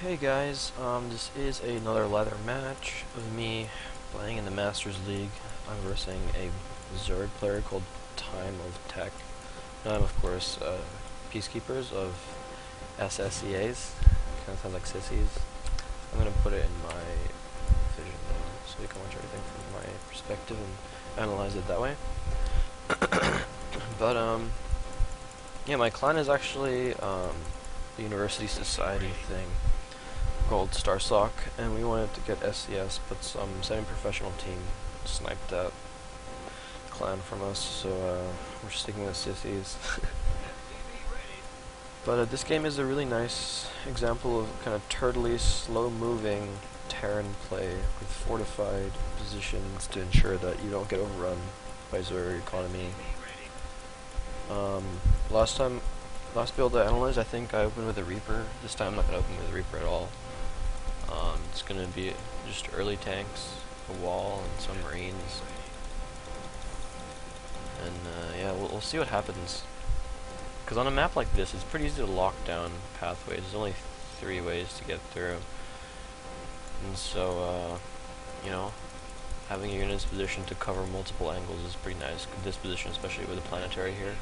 Hey guys, this is another ladder match of me playing in the Masters League. I'm versing a Zerg player called Time of Tech. And I'm of course peacekeepers of SSEAs. Kind of sounds like sissies. I'm gonna put it in my vision mode so you can watch everything from my perspective and analyze it that way. But yeah, my clan is actually the University Society thing called Starsock, and we wanted to get SCS, but some semi-professional team sniped that clan from us, so we're sticking with sissies. But this game is a really nice example of kind of turtly, slow-moving Terran play with fortified positions to ensure that you don't get overrun by Zerg economy. Last build I analyzed, I think I opened with a Reaper. This time I'm not going to open with a Reaper at all. It's going to be just early tanks, a wall, and some Marines. And yeah, we'll see what happens. Because on a map like this, it's pretty easy to lock down pathways. There's only 3 ways to get through. And so, you know, having a unit's position to cover multiple angles is pretty nice. This position, especially with the planetary here.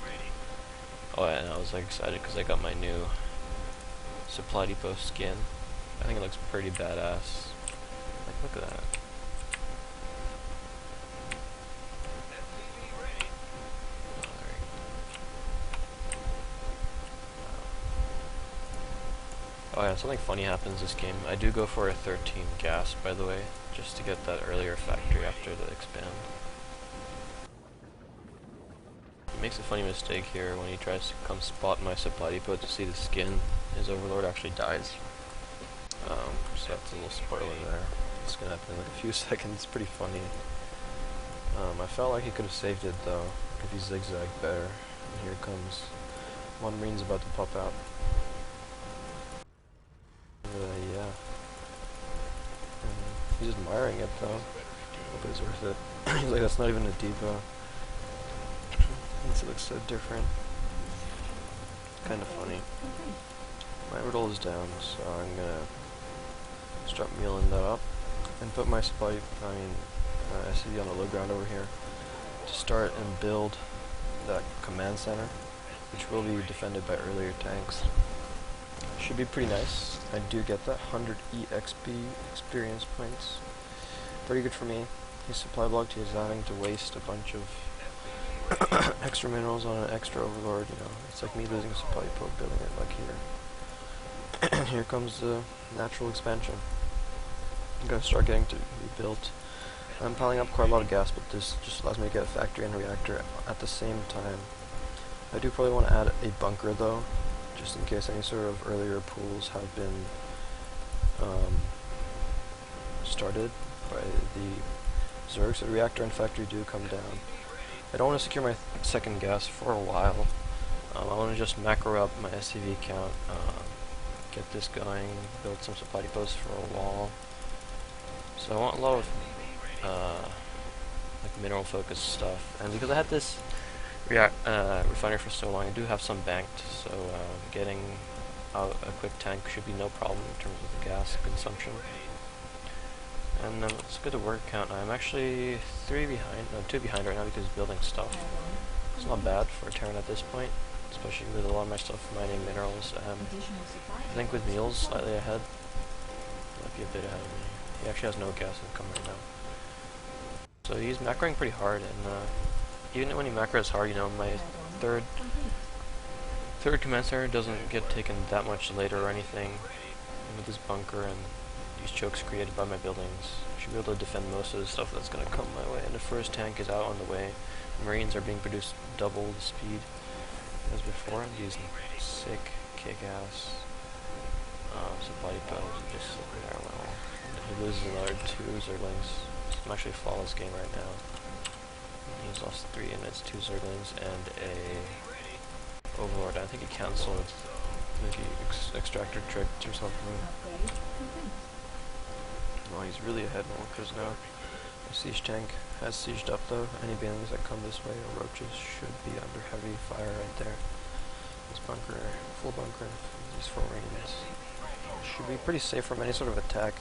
Oh yeah, and I was like excited because I got my new supply depot skin. I think it looks pretty badass. Like, look at that. Oh yeah, something funny happens this game. I do go for a 13 gas, by the way, just to get that earlier factory after the expand. He makes a funny mistake here when he tries to come spot my supply depot to see the skin. His overlord actually dies. So that's a little spoiler there. It's gonna happen in like a few seconds. It's pretty funny. I felt like he could have saved it though, if he zigzagged better. And here comes one Marine's about to pop out. Yeah. He's admiring it though. Hope it's worth it. He's like, that's not even a depot. It looks so different. Kind of funny. My orbital is down, so I'm gonna start mealing that up and put my SCV on the low ground over here to start and build that command center, which will be defended by earlier tanks. Should be pretty nice. I do get that 100 EXP experience points. Pretty good for me. He's supply blocked. He's having to waste a bunch of extra minerals on an extra overlord. You know, it's like me losing supply depot building it like here. Here comes the natural expansion. I'm gonna start getting to be built. I'm piling up quite a lot of gas, but this just allows me to get a factory and reactor at the same time. I do probably want to add a bunker though, just in case any sort of earlier pools have been started by the Zergs. So the reactor and factory do come down. I don't want to secure my second gas for a while. I want to just macro up my SCV count, get this going, build some supply depots for a wall. So I want a lot of like mineral focused stuff, and because I had this refinery for so long, I do have some banked, so getting out a quick tank should be no problem in terms of the gas consumption. And let's go to word count. I'm actually 2 behind right now because building stuff. It's not bad for a Terran at this point, especially with a lot of my stuff mining minerals. I think with meals slightly ahead, might be a bit ahead of me. He actually has no gas income right now. So he's macroing pretty hard, and even when he macros hard, you know, my third command center doesn't get taken that much later or anything. And with this bunker and these chokes created by my buildings, I should be able to defend most of the stuff that's going to come my way. And the first tank is out on the way. Marines are being produced double the speed as before. I'm using sick kick-ass supply depots just sitting there well. He loses another 2 Zerglings. I'm actually a flawless game right now. He's lost 3 units, 2 Zerglings, and a Overlord. I think he cancelled maybe extractor tricked or something. Oh, he's really ahead in workers now. The siege tank has sieged up though. Any banelings that come this way or roaches should be under heavy fire right there. This bunker, full bunker, these 4 Marines. should be pretty safe from any sort of attack.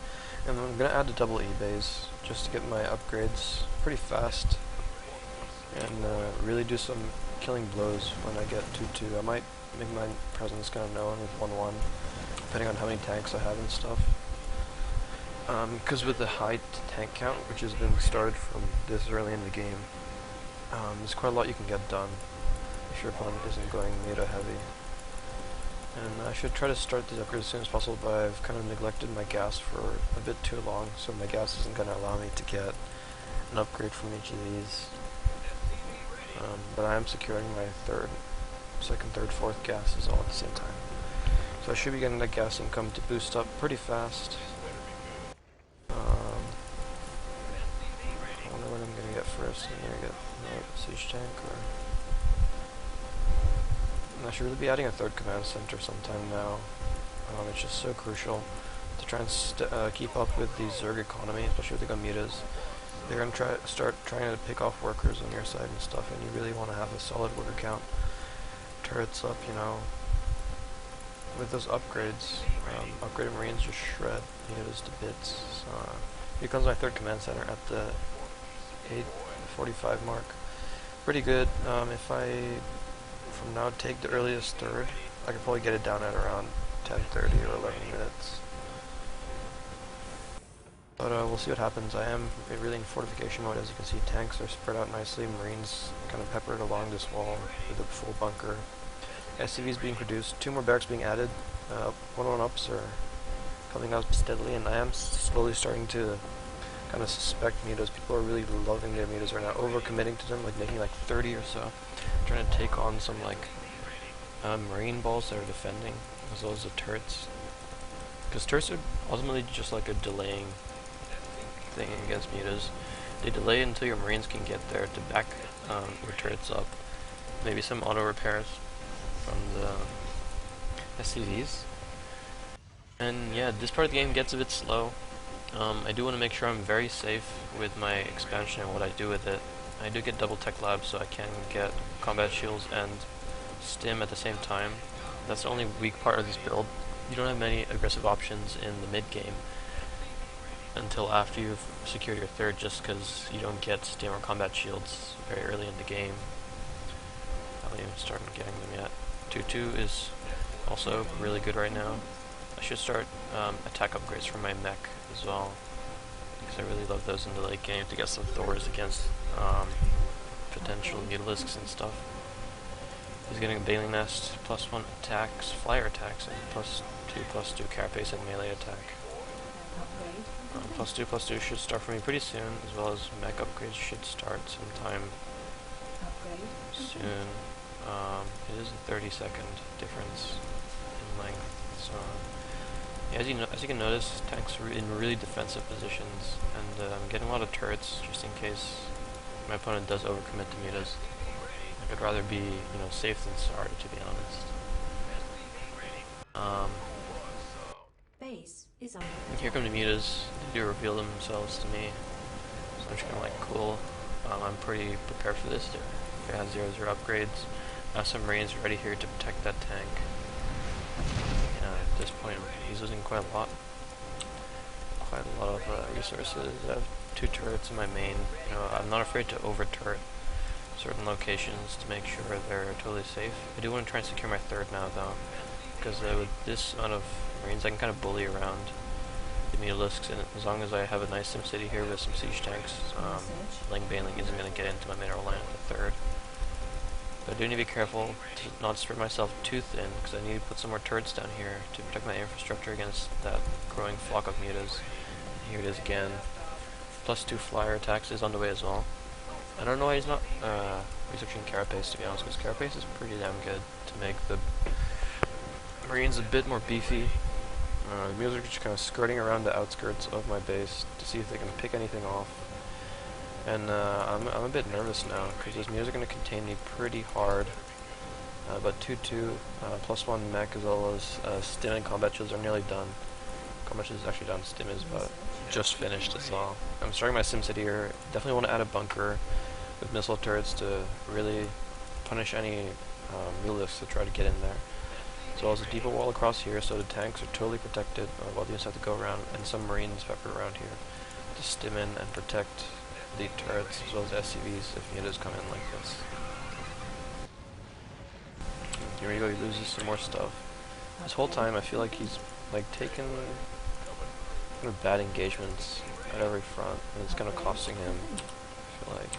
And I'm going to add the double E-bays just to get my upgrades pretty fast and really do some killing blows when I get 2-2. I might make my presence kind of known with 1-1, depending on how many tanks I have and stuff. Because with the high tank count, which has been started from this early in the game, there's quite a lot you can get done if your opponent isn't going meta heavy. And I should try to start these upgrades as soon as possible, but I've kind of neglected my gas for a bit too long, so my gas isn't going to allow me to get an upgrade from each of these. But I am securing my second, third, fourth gases all at the same time. So I should be getting that gas income to boost up pretty fast. I wonder what I'm going to get first. I'm going to get a siege tank, or... I should really be adding a third command center sometime now. It's just so crucial to try and keep up with the Zerg economy, especially with the Gamutas. They're going to start trying to pick off workers on your side and stuff, and you really want to have a solid worker count. Turrets up, you know. With those upgrades, upgraded Marines just shred Mutas to bits. So, here comes my third command center at the 8:45 mark. Pretty good. If I from now take the earliest third, I could probably get it down at around 10:30 or 11 minutes. But we'll see what happens. I am really in fortification mode. As you can see, tanks are spread out nicely, Marines kind of peppered along this wall with a full bunker. SCVs being produced, 2 more barracks being added, 1-1 ups are coming out steadily, and I am slowly starting to kind of suspect mutas. People are really loving their mutas right now, overcommitting to them, like making like 30 or so, trying to take on some like marine balls that are defending, as well as the turrets. Because turrets are ultimately just like a delaying thing against mutas. They delay until your marines can get there to back your turrets up. Maybe some auto repairs from the SCVs. And yeah, this part of the game gets a bit slow. I do want to make sure I'm very safe with my expansion and what I do with it. I do get double tech labs, so I can get combat shields and stim at the same time. That's the only weak part of this build. You don't have many aggressive options in the mid game until after you've secured your third, just because you don't get stim or combat shields very early in the game. I haven't even started getting them yet. 2-2 is also really good right now. I should start attack upgrades for my mech as well, because I really love those in the late game to get some Thors against potential mutalisks and stuff. He's getting a Bailing Nest, +1 attacks, flyer attacks, and +2/+2 carapace and melee attack. +2/+2 should start for me pretty soon, as well as mech upgrades should start sometime soon. It is a 30-second difference in length, so yeah, as you can notice, tanks are in really defensive positions, and I'm getting a lot of turrets just in case my opponent does overcommit to mutas. I'd rather be, safe than sorry, to be honest. And here come the mutas. They do reveal themselves to me, so I'm just kind of like, cool. I'm pretty prepared for this. They have 0-0 upgrades. I have some marines ready here to protect that tank. At this point, he's losing quite a lot of resources. I have 2 turrets in my main. I'm not afraid to over-turret certain locations to make sure they're totally safe. I do want to try and secure my third now, though, because with this amount of marines, I can kind of bully around the mutalisks, and as long as I have a nice sim city here with some siege tanks, Ling Bailing isn't going to get into my mineral line with the third. But I do need to be careful to not spread myself too thin, because I need to put some more turrets down here to protect my infrastructure against that growing flock of mutas. Here it is again. +2 flyer attacks is on the way as well. I don't know why he's not researching carapace, to be honest, because carapace is pretty damn good to make the marines a bit more beefy. The mutas are just kind of skirting around the outskirts of my base to see if they can pick anything off. And I'm a bit nervous now, because those mutas are going to contain me pretty hard. But 2-2, +1 mech, as well as stim and combat shields are nearly done. Combat shields is actually done, stim is but just finished as well. I'm starting my sim city here. Definitely want to add a bunker with missile turrets to really punish any mutalisks that try to get in there. as well as a deeper wall across here, so the tanks are totally protected, while the units have to go around, and some marines peppered around here to stim in and protect the turrets, as well as SCVs if units come in like this. Here we go, he loses some more stuff. This whole time I feel like he's like taken kind of bad engagements at every front, and it's kind of costing him, I feel like.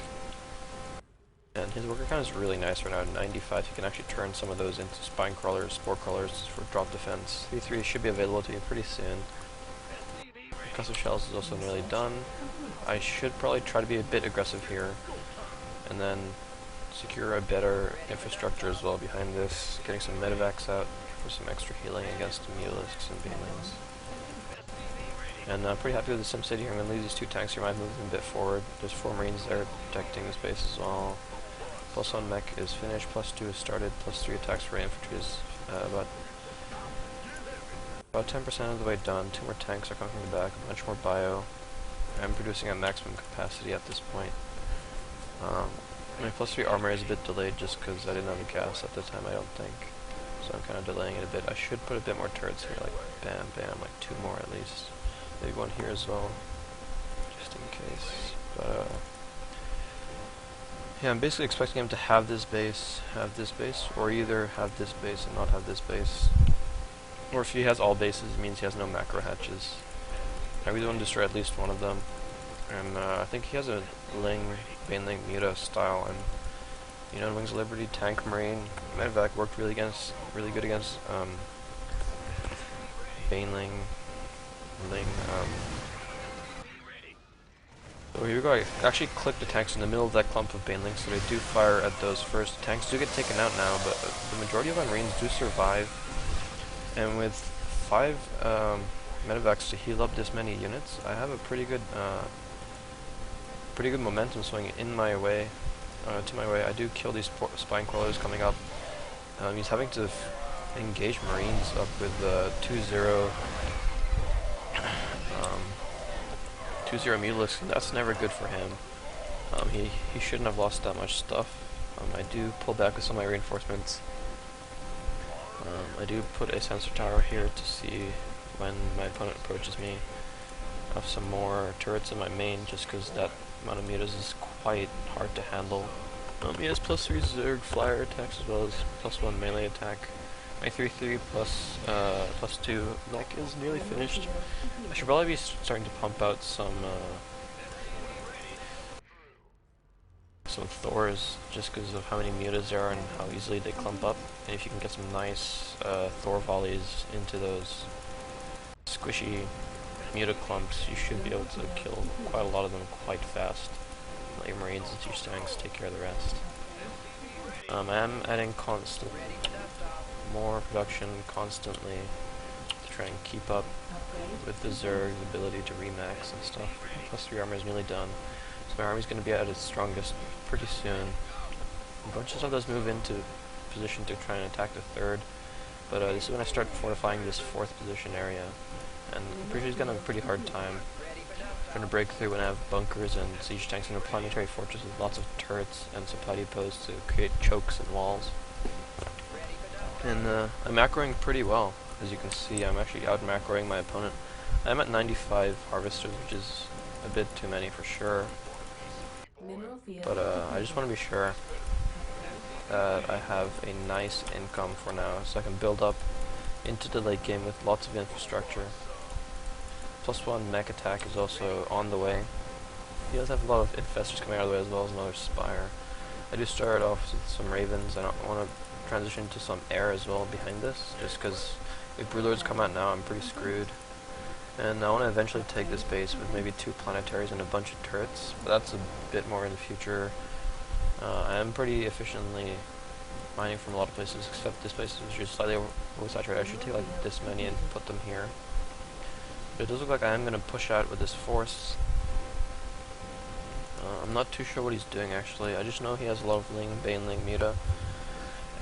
And his worker count is really nice right now, 95. He can actually turn some of those into spine crawlers, spore crawlers for drop defense. 3-3 should be available to you pretty soon. Concussive shells is also nearly done. I should probably try to be a bit aggressive here, and then secure a better infrastructure as well behind this, getting some medevacs out for some extra healing against mulisks and banelings. And I'm pretty happy with the SimCity here. I'm going to leave these 2 tanks here, might move them a bit forward. There's 4 marines there protecting the space as well. +1 mech is finished, +2 is started, +3 attacks for infantry is about 10% of the way done. 2 more tanks are coming from the back, a bunch more bio. I'm producing at maximum capacity at this point. My +3 armor is a bit delayed just because I didn't have a gas at the time, I don't think. So I'm kind of delaying it a bit. I should put a bit more turrets here, like bam, bam, like 2 more at least. Maybe 1 here as well, just in case. But yeah, I'm basically expecting him to have this base, or either have this base and not have this base. Or if he has all bases, it means he has no macro hatches. I really want to destroy at least one of them. And I think he has a Baneling Muta style, and you know, Wings of Liberty, Tank Marine, Medevac worked really good against Baneling, So here we go, I actually clicked the tanks in the middle of that clump of banelings, so they do fire at those first. Tanks do get taken out now, but the majority of our marines do survive. And with 5 medevacs to heal up this many units, I have a pretty good momentum swing in my way, to my way. I do kill these spine crawlers coming up. He's having to engage marines up with 2-0 mulisks, and that's never good for him. He shouldn't have lost that much stuff. I do pull back with some of my reinforcements. I do put a sensor tower here to see when my opponent approaches me. I have some more turrets in my main just because that amount of mutas is quite hard to handle. He has +3 zerg flyer attacks as well as +1 melee attack. My 3-3 +2 mech is nearly finished. I should probably be starting to pump out some Thors just because of how many mutas there are and how easily they clump up. And if you can get some nice Thor volleys into those squishy muta clumps, you should be able to kill quite a lot of them quite fast. Let your marines and your tanks take care of the rest. I am adding more production constantly to try and keep up with the Zerg's ability to remax and stuff. +3 armor is nearly done, so my army's going to be at its strongest pretty soon. A bunch of stuff does move into position to try and attack the 3rd, but this is when I start fortifying this 4th position area, and I'm pretty sure he's going to have a pretty hard time trying to break through when I have bunkers and siege tanks in a planetary fortress with lots of turrets and supply depots to create chokes and walls. And I'm macroing pretty well, as you can see. I'm actually out macroing my opponent. I'm at 95 harvesters, which is a bit too many for sure. But I just want to be sure that I have a nice income for now, so I can build up into the late game with lots of infrastructure. +1 mech attack is also on the way. He does have a lot of infestors coming out of the way as well as another spire. I do start off with some ravens. I don't want to transition to some air as well behind this, just because if Brewlords come out now, I'm pretty screwed. And I want to eventually take this base with maybe 2 planetaries and a bunch of turrets, but that's a bit more in the future. I am pretty efficiently mining from a lot of places, except this place is just slightly oversaturated. I should take like this many and put them here. But it does look like I am going to push out with this force. I'm not too sure what he's doing actually. I just know he has a lot of Baneling Muta.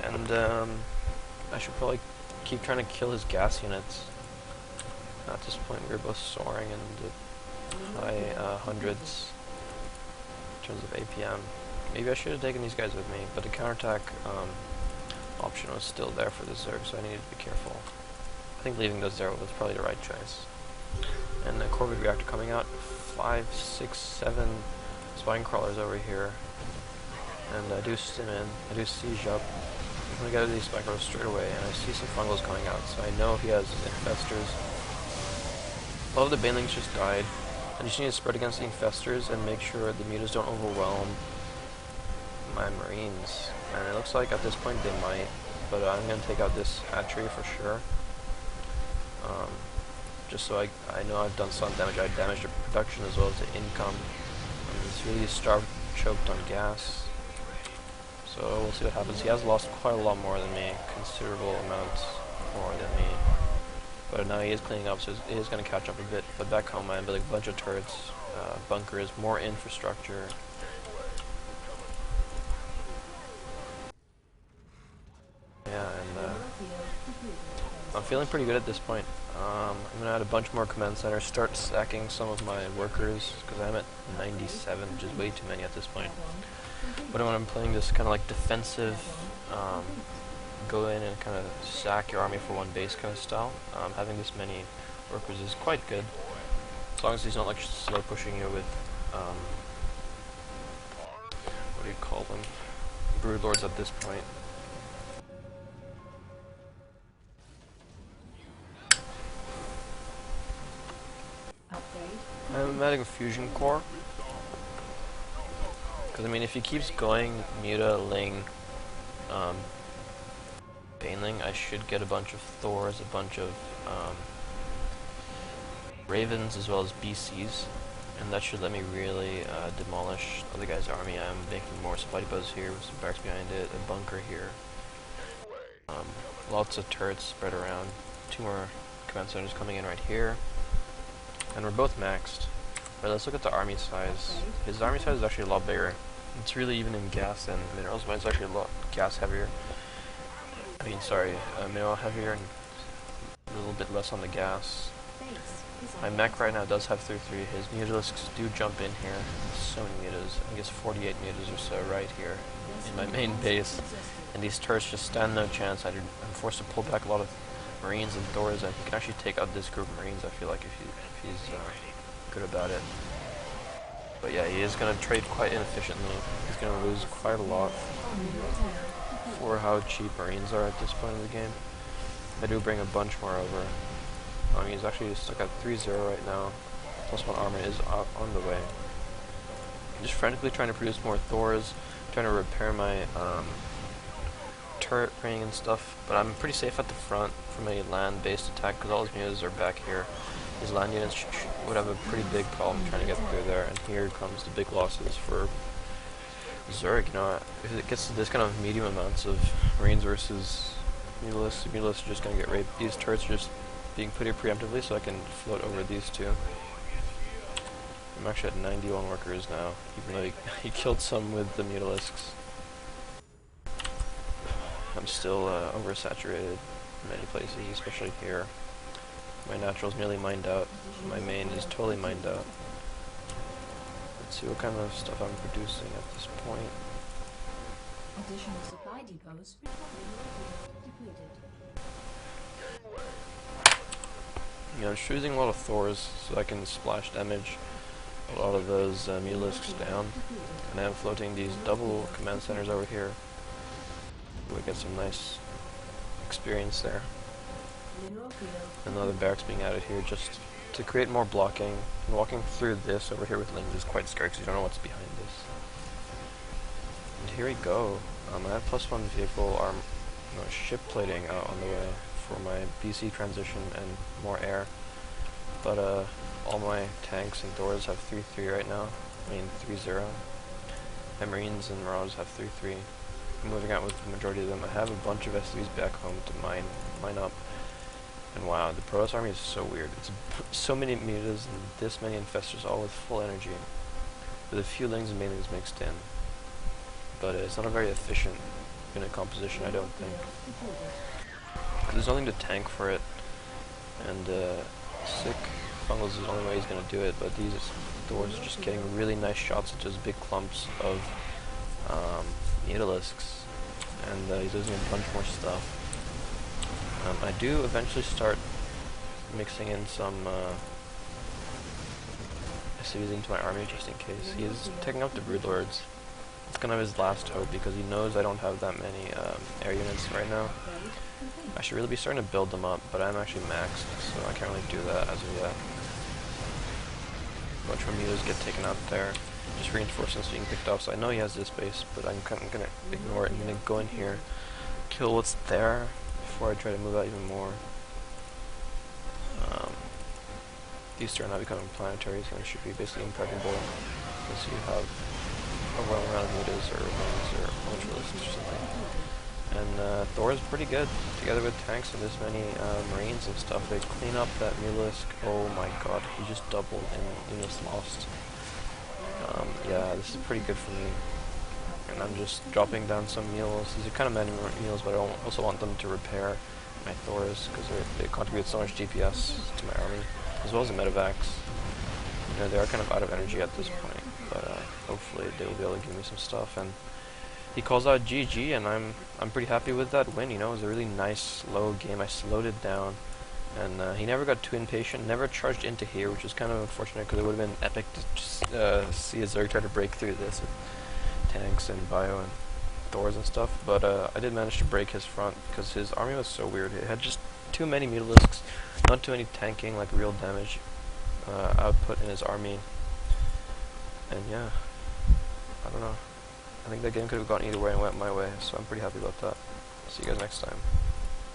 And I should probably keep trying to kill his gas units. At this point we're both soaring in the high hundreds in terms of APM. Maybe I should have taken these guys with me, but to counterattack option was still there for the zerg, so I needed to be careful. I think leaving those there was probably the right choice. And the Corvid reactor coming out, 5, 6, 7 spine crawlers over here. And I do stim in, I do siege up. I'm gonna get these spine crawlers straight away, and I see some fungals coming out, so I know he has infestors. All of the banelings just died. I just need to spread against the infestors and make sure the mutas don't overwhelm my marines. And it looks like at this point they might, but I'm going to take out this hatchery for sure. Just so I know I've done some damage. I damaged the production as well as the income. He's really starved, choked on gas. So we'll see what happens. He has lost quite a lot more than me, considerable amounts more than me. But now he is cleaning up, so he is going to catch up a bit. But back home I'm building a bunch of turrets, bunkers, more infrastructure. Yeah, and I'm feeling pretty good at this point. I'm going to add a bunch more command centers, start stacking some of my workers, because I'm at 97, which is way too many at this point. But when I'm playing this kind of like defensive, go in and kind of sack your army for one base kind of style, having this many workers is quite good. As long as he's not like slow pushing you with, what do you call them? Brood lords at this point. I'm adding a fusion core. Because I mean, if he keeps going Muta, Ling, Baneling, I should get a bunch of Thors, a bunch of Ravens, as well as BCs, and that should let me really demolish the other guy's army. I'm making more supply depots here with some barracks behind it, a bunker here, lots of turrets spread around, 2 more command centers coming in right here, and we're both maxed. Alright, let's look at the army size. His army size is actually a lot bigger. It's really even in gas and minerals, but it's actually a lot gas heavier. I mean, sorry, mineral heavier and a little bit less on the gas. My mech right now does have 3-3. His mutalisks do jump in here. So many mutas. I think it's 48 mutas or so right here in my main base. And these turrets just stand no chance. I'm forced to pull back a lot of marines and Thors, and he can actually take out this group of marines, I feel like, if he's good about it. But yeah, he is going to trade quite inefficiently. He's going to lose quite a lot for how cheap marines are at this point in the game. I do bring a bunch more over. He's actually stuck at 3-0 right now. Plus 1 armor is on the way. I'm just frantically trying to produce more Thors, trying to repair my turret ring and stuff. But I'm pretty safe at the front from a land-based attack because all his mutas are back here. His land units would have a pretty big problem trying to get through there, and here comes the big losses for Zerg. You know, if it gets to this kind of medium amounts of marines versus mutalisks, the mutalisks are just going to get raped. These turrets are just being put here preemptively so I can float over these two. I'm actually at 91 workers now, even though he killed some with the mutalisks. I'm still oversaturated in many places, especially here. My natural's nearly mined out. My main is totally mined out. Let's see what kind of stuff I'm producing at this point. Additional supply depots depleted. I'm just using a lot of Thors so I can splash damage a lot of those mutalisks down. And I'm floating these double command centers over here. We get some nice experience there. Another barracks being added here just to create more blocking. And walking through this over here with Lings is quite scary because you don't know what's behind this. And here we go. I have +1 vehicle ship plating out on the way for my BC transition and more air. But all my tanks and Thors have 3-3 right now. I mean 3-0. My Marines and Marauders have 3-3. I'm moving out with the majority of them. I have a bunch of S3s back home to mine up. And wow, the Protoss army is so weird. It's so many mutas and this many infestors, all with full energy, with a few Lings and Banelings mixed in. But it's not a very efficient unit composition, I don't think. There's nothing to tank for it, and sick fungals is the only way he's going to do it. But these Thors are just getting really nice shots into those big clumps of mutalisks. and he's losing a bunch more stuff. I do eventually start mixing in some SCVs into my army just in case. He is taking out the Brood Lords. It's kind of his last hope because he knows I don't have that many air units right now. I should really be starting to build them up, but I'm actually maxed, so I can't really do that as of yet. A bunch of mutas get taken out there. Just reinforcements being picked off, so I know he has this base, but I'm kind of gonna ignore it. I'm gonna go in here, kill what's there before I try to move out even more. These two are now becoming planetary, so they should be basically impregnable unless you have a well around mutas or remains or ultralists or something. And Thor is pretty good together with tanks and this many marines and stuff. They clean up that Mutalisk. Oh my god, he just doubled in units lost. Yeah, this is pretty good for me. And I'm just dropping down some mules. These are kind of many mules, but I also want them to repair my Thors because they contribute so much DPS to my army, as well as the medevacs. You know, they are kind of out of energy at this point, but hopefully they will be able to give me some stuff. And he calls out GG, and I'm pretty happy with that win. You know, it was a really nice slow game. I slowed it down, and he never got too impatient. Never charged into here, which was kind of unfortunate because it would have been epic to just see a Zerg try to break through this with tanks and bio and Thors and stuff. But I did manage to break his front because his army was so weird. It had just too many Mutalisks, not too many tanking, like real damage output in his army. And yeah, I don't know. I think that game could have gone either way and went my way, so I'm pretty happy about that. See you guys next time.